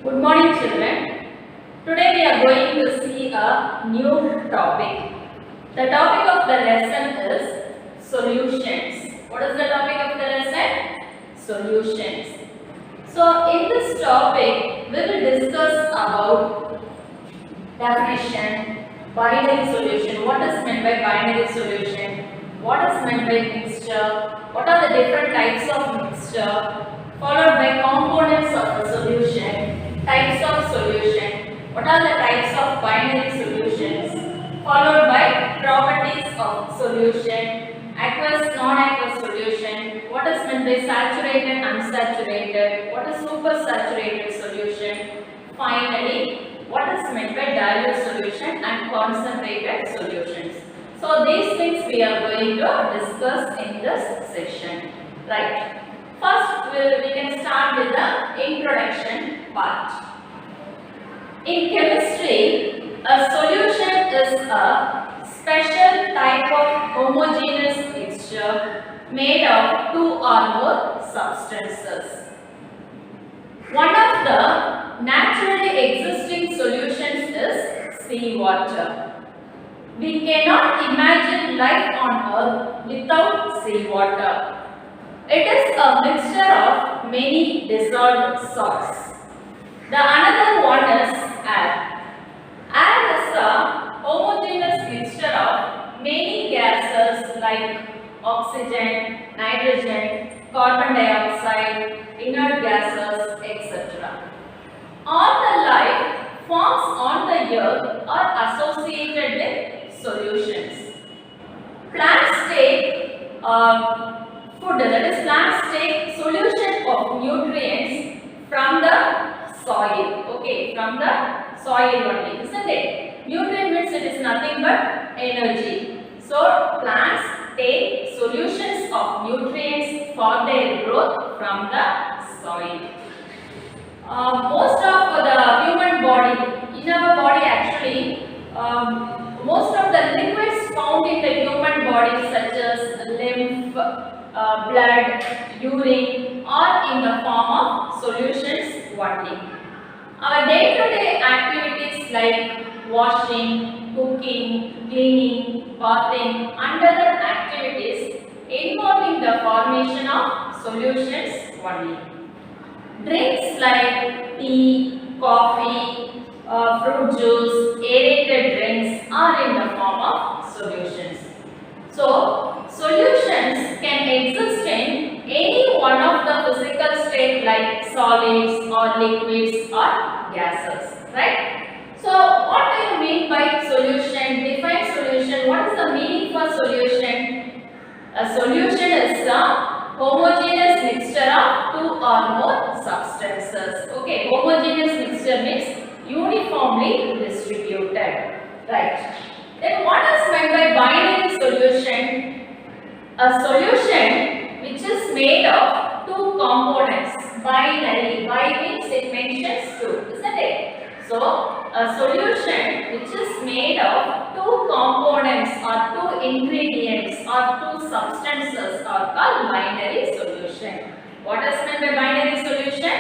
Good morning, children. Today we are going to see a new topic. The topic of the lesson is solutions. What is the topic of the lesson? Solutions. So, in this topic, we will discuss about definition, binary solution. What is meant by binary solution? What is meant by mixture? What are the different types of mixture? Followed by components of the solution, types of solution, what are the types of binary solutions, followed by properties of solution, aqueous, non-aqueous solution, what is meant by saturated, unsaturated, what is supersaturated solution, finally, what is meant by dilute solution and concentrated solutions. So these things we are going to discuss in this session, right? First, we can start with the introduction part. In chemistry, a solution is a special type of homogeneous mixture made of two or more substances. One of the naturally existing solutions is seawater. We cannot imagine life on Earth without seawater. It is a mixture of many dissolved salts. The another one is air. Air is a homogeneous mixture of many gases like oxygen, nitrogen, carbon dioxide, inert gases, etc. All the life forms on the earth are associated with solutions. Plants take food, that is plants take solution of nutrients from the soil, okay, from the soil only, isn't it? Nutrient means it is nothing but energy. So plants take solutions of nutrients for their growth from the soil. Most of the human body, in our body actually, most of the liquids found in the human body such as lymph, blood, urine are in the form of solutions only. Our day-to-day activities like washing, cooking, cleaning, bathing and other activities involving the formation of solutions only. Drinks like tea, coffee, fruit juice, aerated drinks are in the form of solutions. So, solutions can exist in any one of the physical state like solids or liquids or gases, right? So, what do you mean by solution? Define solution. What is the meaning for solution? A solution is a homogeneous mixture of two or more substances. Okay, homogeneous mixture means uniformly distributed, right? Then what is meant by binary solution? A solution which is made of two components. Binary. Bi means it mentions two, isn't it? So, a solution which is made of two components or two ingredients or two substances are called binary solution. What is meant by binary solution?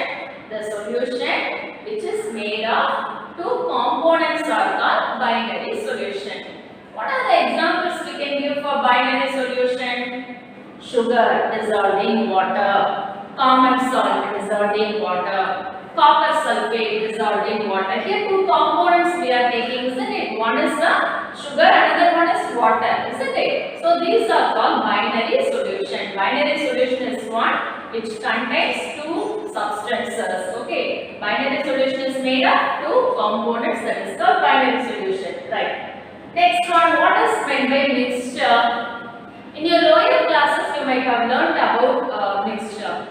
The solution which is made of two components are called binary solution. What are the examples we can give for binary solution? Sugar dissolved in water, common salt dissolved in water, copper sulfate dissolved in water. Here two components we are taking, isn't it? One is the sugar, another one is water, isn't it? So these are called binary solution. Binary solution is one which contains two substances. Okay, binary solution is made of two components, that is called binary solution, right? Next one, what is meant by mixture? In your lower classes, you might have learned about mixture.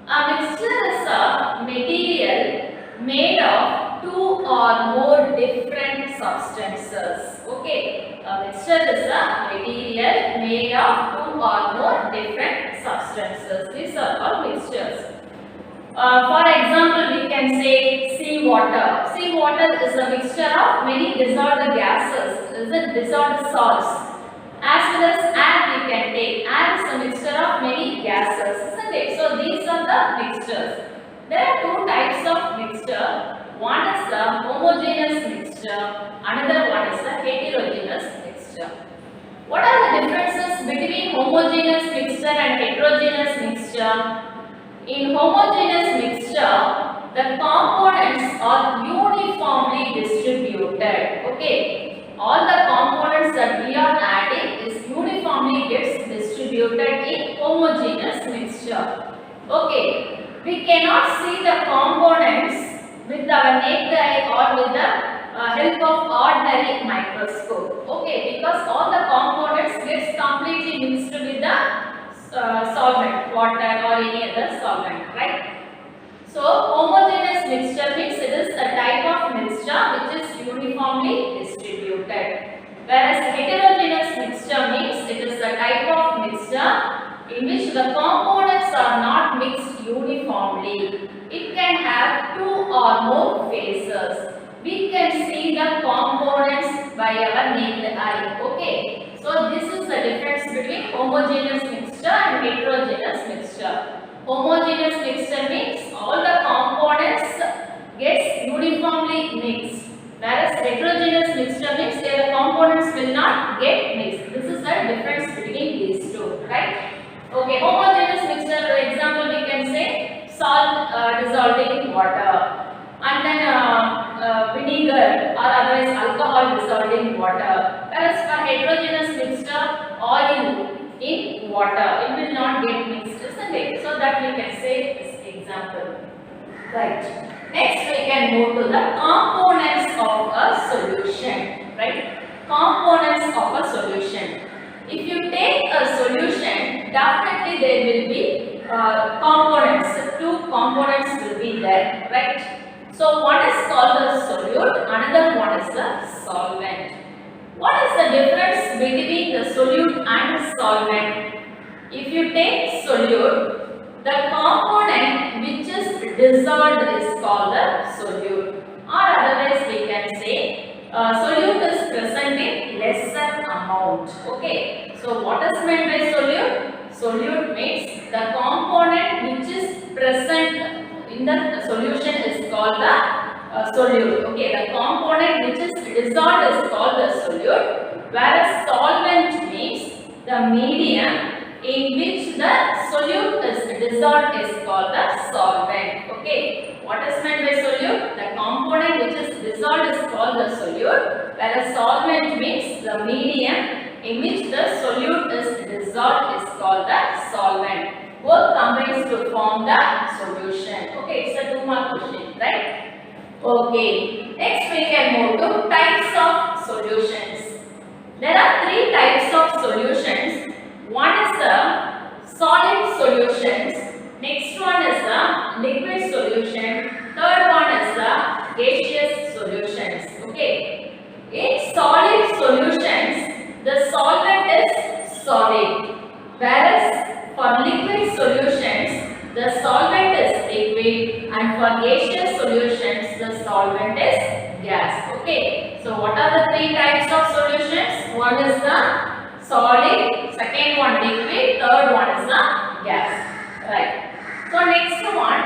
A mixture is a material made of two or more different substances. Okay, a mixture is a material made of two or more different substances. These are called mixtures. For example, we can say seawater. Seawater is a mixture of many dissolved gases, is it dissolved salts. As well as air we can take. Air is a mixture of many gases, isn't it? So these are the mixtures. There are two types of mixture. One is the homogeneous mixture, another one is the heterogeneous mixture. What are the differences between homogeneous mixture and heterogeneous mixture? In homogeneous mixture, the components are uniformly distributed. Okay, all the components that we are adding is uniformly gets distributed in homogeneous mixture. Okay, we cannot see the components with our naked eye or with the help of ordinary microscope. Okay, because all the components gets completely mixed with the solvent, water or any other solvent, right? So homogeneous mixture means it is a type of mixture which is uniformly distributed, whereas heterogeneous mixture means it is a type of mixture in which the components are not mixed uniformly. It can have two or more phases. We can see the components by our naked eye. Okay, so this is the difference between homogeneous mixture and heterogeneous mixture. Homogeneous mixture means all the components gets uniformly mixed, whereas heterogeneous mixture means the components will not get mixed. This is the difference between these two, right? Okay, homogeneous mixture, for example, we can say salt dissolved in water, and then vinegar or otherwise alcohol dissolved in water. Whereas for heterogeneous mixture, oil in water, it will not get mixed, isn't it? So that we can say this example. Right. Next we can move to the components of a solution. Right? Components of a solution. If you take a solution, definitely there will be components. Two components will be there. Right? So one is called the solute, another one is the solvent. What is the difference between the solute and solvent? If you take solute, the component which is dissolved is called the solute, or otherwise we can say solute is present in lesser amount. Okay, so what is meant by solute? Solute means the component which is present in the solution is called the solute. Okay, the component which is dissolved is called the solute, whereas solvent means the medium in which the solute is dissolved is called the solvent. Okay, what is meant by solute? The component which is dissolved is called the solute, whereas solvent means the medium in which the solute is dissolved is called the solvent. Both combines to form the solution. Okay, it's a 2 mark question, right? Okay, next we can move to types of solutions. There are 3 types of solutions. One is the solid solutions, next one is the liquid solution, third one is the gaseous solutions. Okay, in solid solutions, the solvent is solid, whereas for liquid solutions, the solvent is liquid, and for gaseous solutions, the solvent is gas. Okay, so what are the 3 types of solutions? One is the solid, second one liquid, third one is the gas. Right. So next one,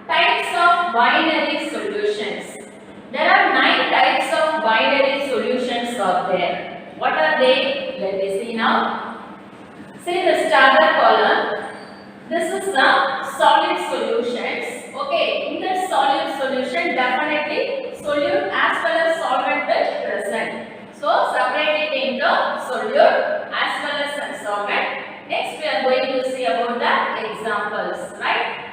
types of binary solutions. There are 9 types of binary solutions are there. What are they? Let me see now. See the starter column. This is the solid solutions. Okay, in the solid solution, definitely solute as well as solvent will present. So separate it into solute as well as solvent. Next we are going to see about the examples, right?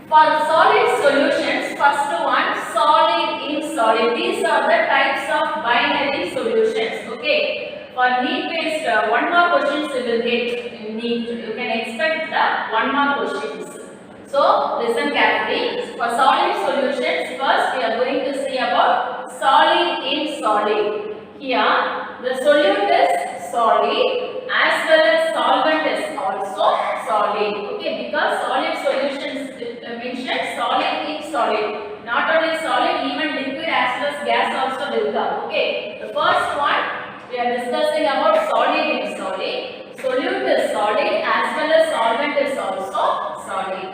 For solid solutions, first one, solid in solid. These are the types of binary solutions. Okay. For need based 1 mark questions you will get in need. You can expect the 1 mark questions. So listen carefully. For solid solutions, first we are going to see about solid in solid. Here the solute is solid as well as solvent is also solid. Okay, because solid solutions mentioned solid in solid. Not only solid, even liquid as well as gas also will come. Okay, the first one we are discussing about solid in solid. Solute is solid as well as solvent is also solid.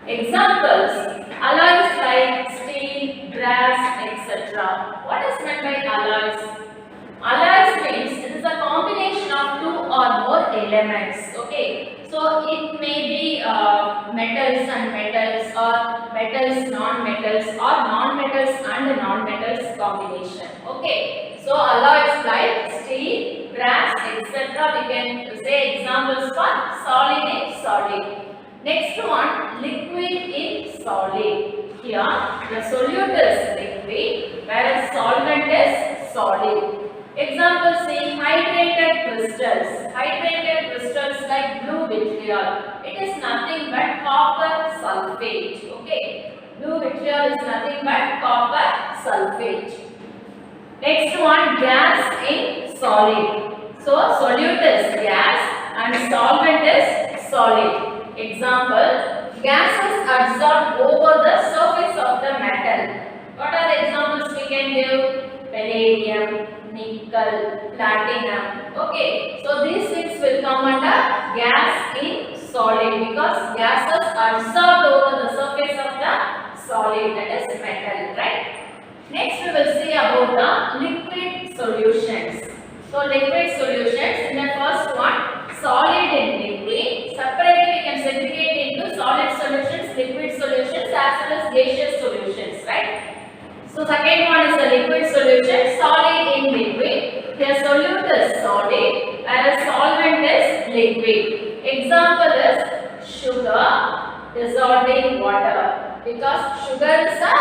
Examples: Alloys like steel, brass, etc. What is meant by alloys? Alloys means it is a combination of two or more elements. Okay, so it may be metals and metals, or metals, non-metals, or non-metals and non-metals combination. Okay, so alloys like steel, brass, etc. We can say examples for solid in solid. Next one, liquid in solid. Here, the solute is liquid, whereas solvent is solid. Example say hydrated crystals. Hydrated crystals like blue vitriol. It is nothing but copper sulfate. Okay, blue vitriol is nothing but copper sulfate. Next one, gas in solid. So solute is gas and solvent is solid. Example, gases absorbed over the surface of the metal. What are the examples we can give? Palladium, nickel, platinum. Okay, so these things will come under gas in solid because gases are absorbed over the surface of the solid, that is metal, right? Next we will see about the liquid solutions. So liquid solutions, in the first one, solid in liquid. Separately we can segregate into solid solutions, liquid solutions as well as gaseous solutions, right? So second one is the liquid solution, solid in liquid. Here solute is solid whereas solvent is liquid. Example is sugar dissolved in water because sugar is a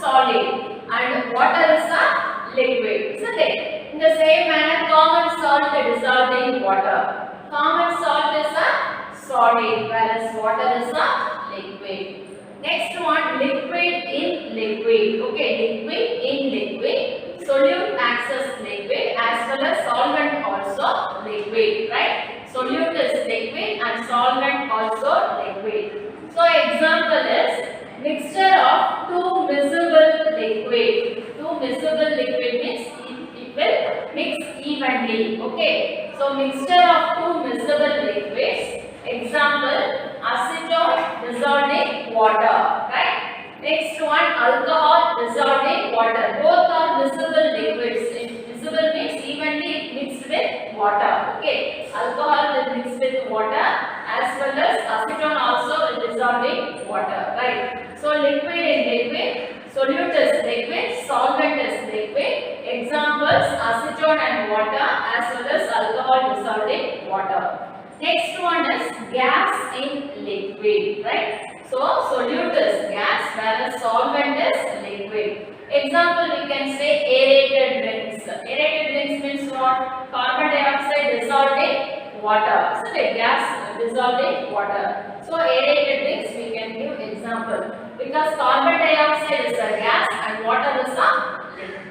solid and water is a liquid, isn't it? In the same manner, common salt is dissolved in water. Common salt is a solid whereas water is a liquid. Next one, liquid in liquid. Okay, liquid in liquid. Solute acts as liquid as well as solvent also liquid, right? Solute is liquid and solvent also liquid. So example is mixture of two miscible liquid. Two miscible liquid means it will mix evenly. Okay, so mixture of two miscible liquids. Example, acetone dissolved in water, right? Next one, alcohol dissolved in water. Both are miscible liquids. Miscible means evenly mixed with water. Okay, alcohol will mix with water as well as acetone also will dissolve in water, right? So liquid in liquid, solute is liquid, solvent is liquid. Examples, acetone and water as well as alcohol dissolved in water. Next one is gas in liquid, right? So solute is gas whereas solvent is liquid. Example we can say aerated drinks. Aerated drinks means what? Carbon dioxide dissolved in water. So the gas dissolved in water. So aerated drinks we can give example because carbon dioxide is a gas and water is a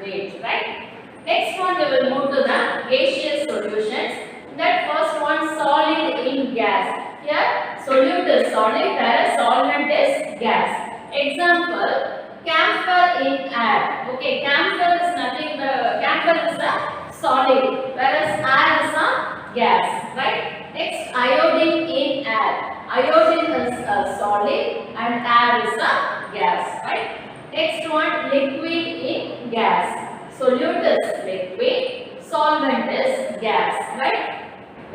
liquid, right? Next one we will move to the gaseous solutions. That first one, solid in gas. Here solute is solid whereas solvent is gas. Example, camphor in air. Okay, camphor is nothing but camphor is a solid whereas air is a gas, right? Next, iodine in air. Iodine is a solid and air is a gas, right? Next one, liquid in gas. Solute is liquid, solvent is gas, right?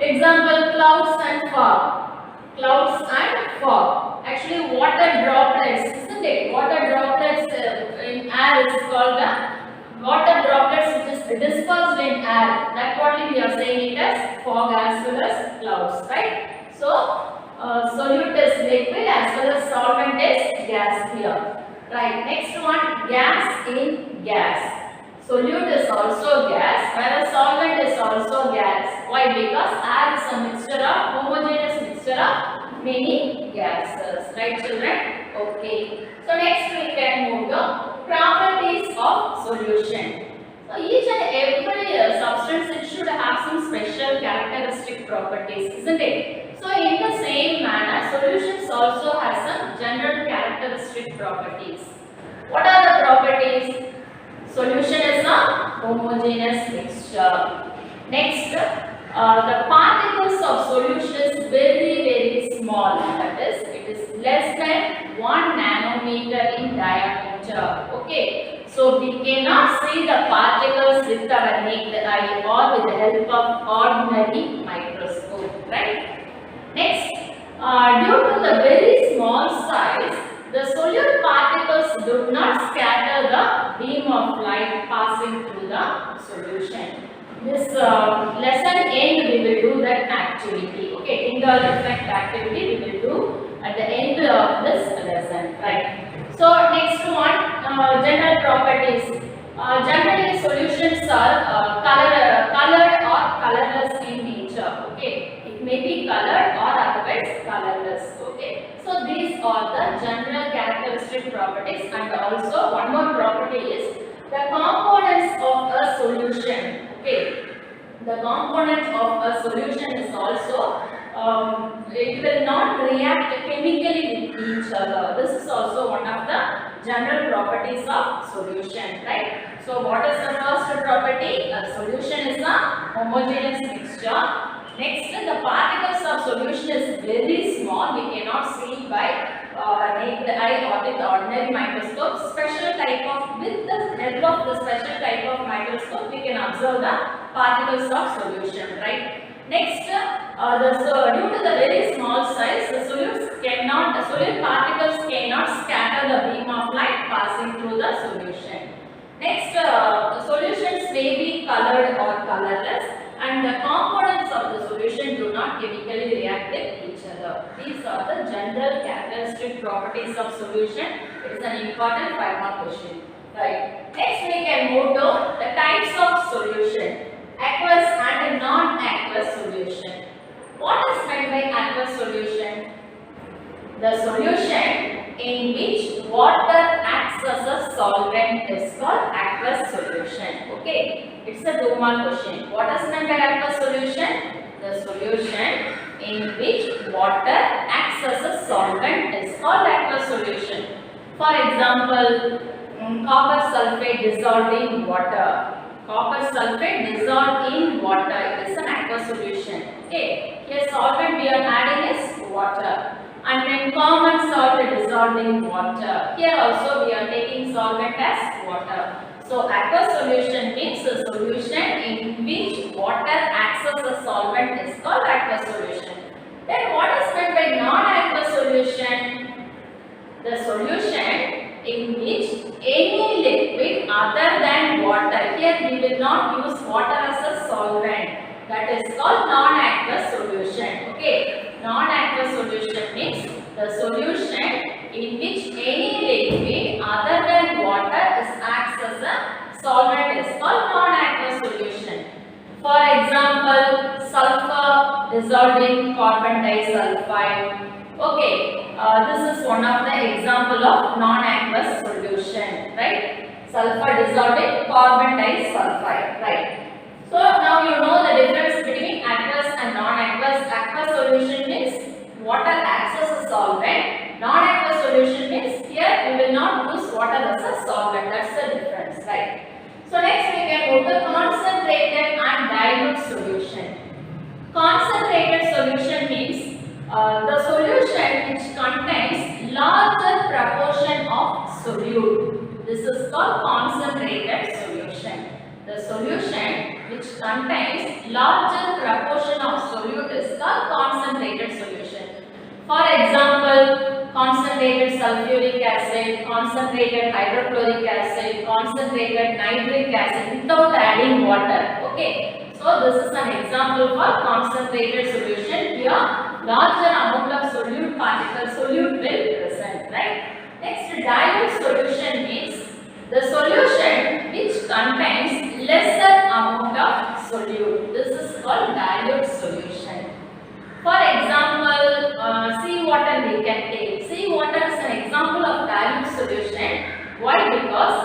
Example, clouds and fog. Clouds and fog. Actually, water droplets, isn't it? Water droplets in air is called the water droplets which is dispersed in air. That only we are saying it as fog as well as clouds, right? So, solute is liquid as well as solvent is gas here. Right. Next one, gas in gas. Solute is also gas, whereas solvent is also gas. Why? Because air is a mixture of homogeneous mixture of many gases. Right, children? Okay. So next we can move to properties of solution. So each and every substance it should have some special characteristic properties, isn't it? So in the same manner, solutions also have some general characteristic properties. What are the properties? Solution is a homogeneous mixture. Next, the particles of solution is very small. That is, it is less than 1 nanometer micrometer in diameter. Okay, so we cannot see the particles with our naked eye or with the help of ordinary microscope, right? Next, due to the very small size, the solute particles do not scatter the beam of light passing through the solution. This lesson end we will do that activity. Okay, Tyndall effect activity we will do at the end of this lesson, right? So next one, general properties. Generally solutions are colored or colorless in nature. Okay, it may be colored or otherwise colorless. Okay, so these are the general characteristic properties, and also one more property is the components of a solution. Okay, the component of a solution is also it will not react chemically with each other. This is also one of the general properties of solution, right? So what is the first property? A solution is a homogeneous mixture. Next, the particles of solution is very small. We cannot see by naked eye or with ordinary microscope. With the help of the special type of microscope, we can observe the particles of solution, right? Next, due to the very small size, the solute particles cannot scatter the beam of light passing through the solution. Next, solutions may be colored or colorless, and the components of the solution do not chemically react with each other. These are the general characteristic properties of solution. It is an important 5-mark question. Right. Next, we can move to the types of solution. Aqueous and non-aqueous solution. What is meant by aqueous solution? The solution in which water acts as a solvent is called aqueous solution. Okay, it's a 2-mark question. What is meant by aqueous solution? The solution in which water acts as a solvent is called aqueous solution. For example, copper sulfate dissolved in water. Copper sulfate dissolved in water. It is an aqueous solution. Okay. Here solvent we are adding is water. And then common salt dissolved in water. Here also we are taking solvent as water. So aqueous solution means a solution in which water acts as a solvent is called aqueous solution. Then what is meant by non-aqueous solution? The solution in which any liquid other than water, here we will not use water as a solvent, that is called non-aqueous solution. Okay, non-aqueous solution means the solution in which any liquid other than water acts as a solvent is called non-aqueous solution. For example, sulfur dissolved in carbon disulfide. Okay, this is one of the example of non-aqueous solution, right? Sulfur dissolved in carbon disulfide, right? So now you know the difference between aqueous and non-aqueous. Aqueous solution means water acts as a solvent. Non-aqueous solution means here we will not use water as a solvent. That's the difference, right? So next we can move to concentrated and dilute solution. Concentrated solution means the solution which contains larger proportion of solute. This is called concentrated solution. The solution which contains larger proportion of solute is called concentrated solution. For example, concentrated sulfuric acid, concentrated hydrochloric acid, concentrated nitric acid without adding water. Okay. So this is an example for concentrated solution. Here larger amount of solute will present, right? Next, dilute solution means the solution which contains lesser amount of solute. This is called dilute solution. For example, seawater we can take. Seawater is an example of dilute solution. Why? Because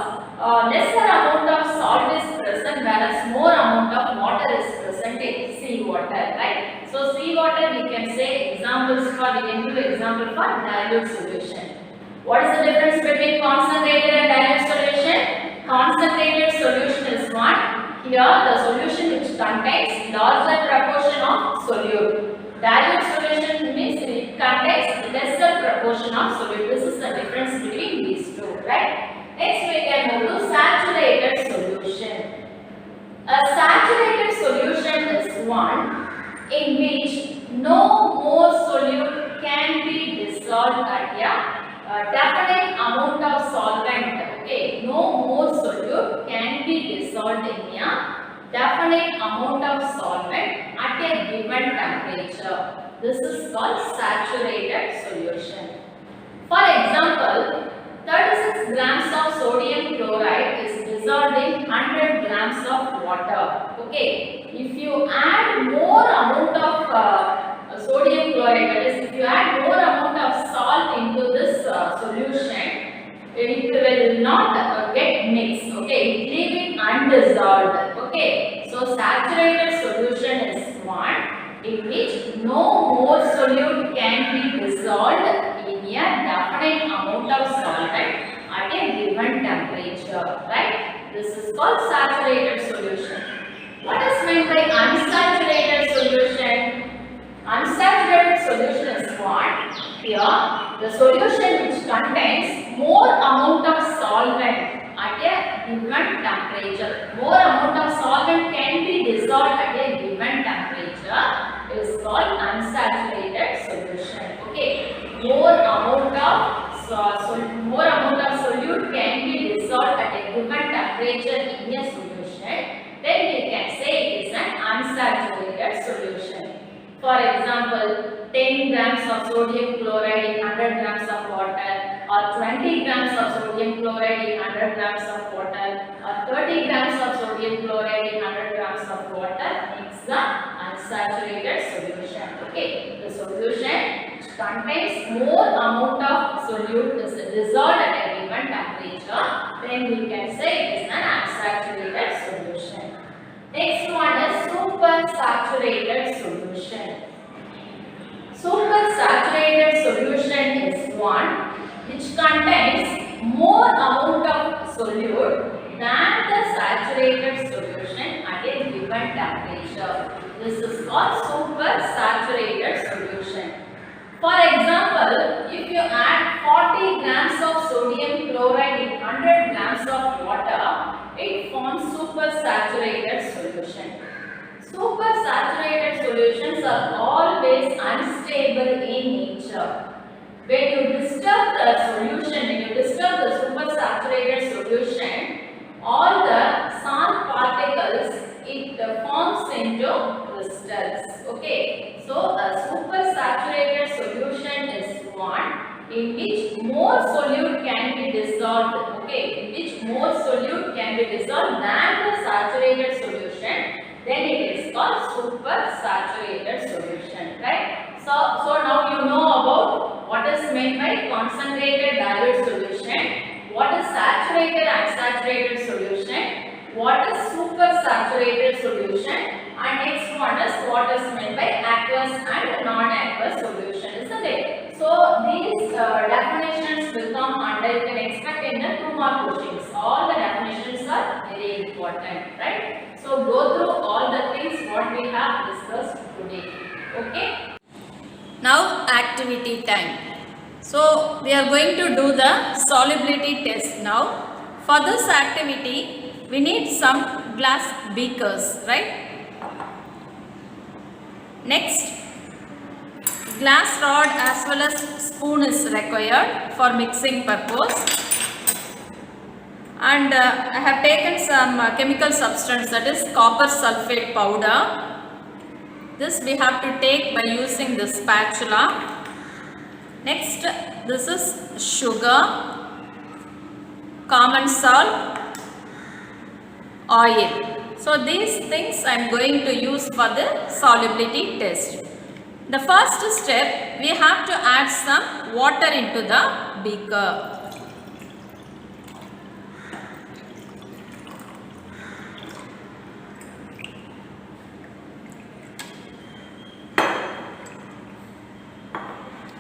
lesser amount of salt is present, whereas more amount of water is present in seawater, right? So seawater we can say examples for, we can give example for dilute solution. What is the difference between concentrated and dilute solution? Concentrated solution is one. Here the solution which contains larger proportion of solute. Dilute solution means it contains lesser proportion of solute. This is the difference between these two, right? Next we can move to saturated solution. A saturated solution is one in which no more solute can be dissolved at a definite amount of solvent. Okay, no more solute can be dissolved in a definite amount of solvent at a given temperature. This is called saturated solution. For example, 36 grams of sodium chloride is dissolved in 100 grams of water. Okay, if you add more amount of sodium chloride, that is, if you add more amount of salt into this solution, it will not get mixed. Okay, leave it undissolved. Okay, so saturated solution is one in which no more solute can be dissolved in a definite amount of solvent at a given temperature, right? This is called saturated solution. What is meant by unsaturated solution? Unsaturated solution is what? Here, the solution which contains more amount of solvent at a given temperature. More amount of solvent can be dissolved at a given temperature is called unsaturated solution. Okay, more amount of solute can be dissolved at a given temperature in a solution. Then we can say it is an unsaturated solution. For example, 10 grams of sodium chloride in 100 grams of water, or 20 grams of sodium chloride in 100 grams of water, or 30 grams of sodium chloride in 100 grams of water is the unsaturated solution. Okay, the solution which contains more amount of solute is dissolved at a given temperature, then we can say it is an unsaturated solution. Next one is supersaturated solution. Supersaturated solution is one which contains more amount of solute than the saturated solution at a given temperature. This is called supersaturated solution. For example, if you add 40 grams of sodium chloride in 100 grams of water, it forms supersaturated solution. Supersaturated solutions are always unstable in nature. When you disturb the solution, when you disturb the supersaturated solution, all the salt particles, it forms into crystals. Okay, so a supersaturated solution is one in which more solute can be dissolved. Okay, in which more solute can be dissolved than the saturated solution, then it is called supersaturated solution, right? So now you know about what is meant by concentrated dilute solution, what is saturated unsaturated solution, what is supersaturated solution, and next one is what is meant by aqueous and non-aqueous solution, isn't it? So these definitions will come under, you can expect in the 2 mark questions. All the definitions are very important, right? So go through all the things what we have discussed today. Okay. Now activity time. So we are going to do the solubility test now. For this activity, we need some glass beakers, right? Next, glass rod as well as spoon is required for mixing purpose. And I have taken some chemical substance, that is copper sulfate powder. This we have to take by using this spatula. Next, this is sugar, common salt, oil. So these things I am going to use for the solubility test. The first step, we have to add some water into the beaker.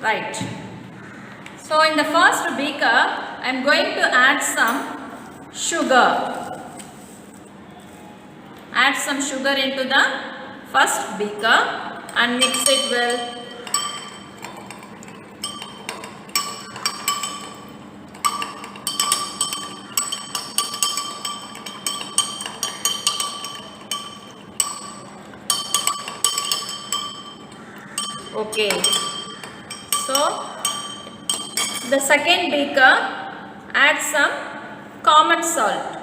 Right. So in the first beaker, I am going to add some sugar. Add some sugar into the first beaker and mix it well. Okay. So the second beaker, add some common salt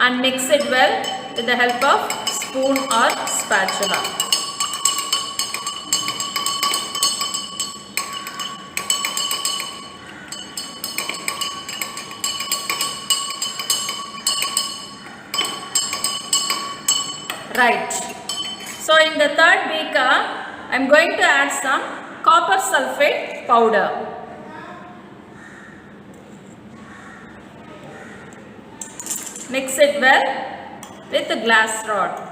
and mix it well with the help of spoon or spatula. Right. So in the third beaker, I am going to add some copper sulfate powder. Mix it well with the glass rod.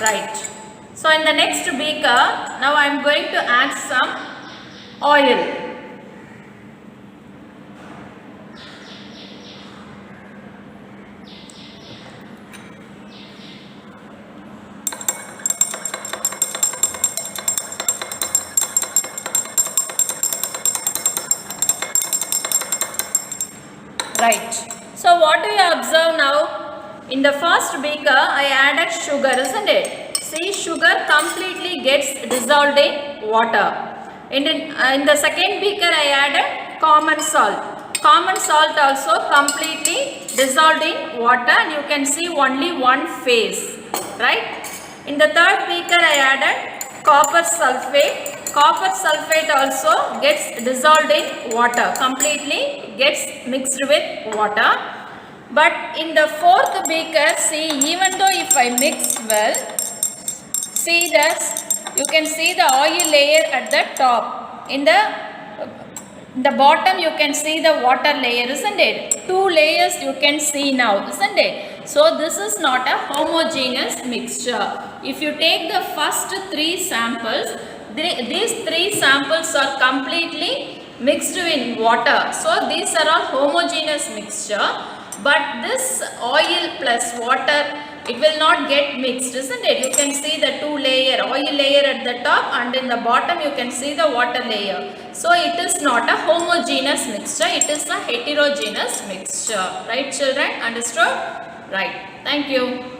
Right. So in the next beaker, now I am going to add some oil. Right. So what do you observe now? In the first beaker, I added sugar, isn't it? See, sugar completely gets dissolved in water. In the second beaker, I added common salt. Common salt also completely dissolved in water, and you can see only one phase, right? In the third beaker, I added copper sulfate. Copper sulfate also gets dissolved in water, completely gets mixed with water. But in the fourth beaker, see, even though if I mix well, see this, you can see the oil layer at the top. In the bottom, you can see the water layer, isn't it? Two layers you can see now, isn't it? So this is not a homogeneous mixture. If you take the first three samples, these three samples are completely mixed in water. So these are all homogeneous mixture. But this oil plus water, it will not get mixed, isn't it? You can see the two layer, oil layer at the top, and in the bottom you can see the water layer. So it is not a homogeneous mixture, it is a heterogeneous mixture. Right children? Understood? Right. Thank you.